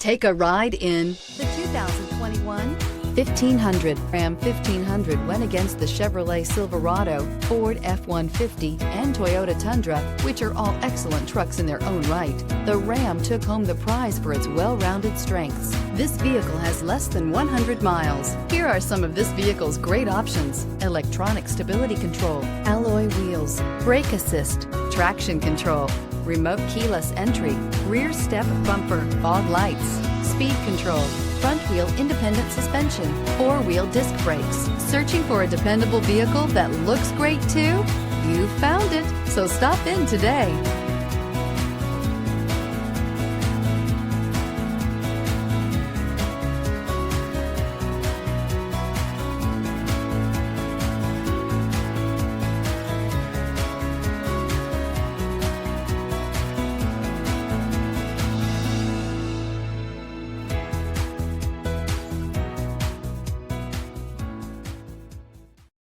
Take a ride in the 2021 1500. Ram 1500 went against the Chevrolet Silverado, Ford F-150, and Toyota Tundra, which are all excellent trucks in their own right. The Ram took home the prize for its well-rounded strengths. This vehicle has less than 100 miles. Here are some of this vehicle's great options: electronic stability control, alloy wheels, brake assist, traction control, remote keyless entry, rear step bumper, fog lights, speed control, front wheel independent suspension, four-wheel disc brakes. Searching for a dependable vehicle that looks great too? You found it, so stop in today.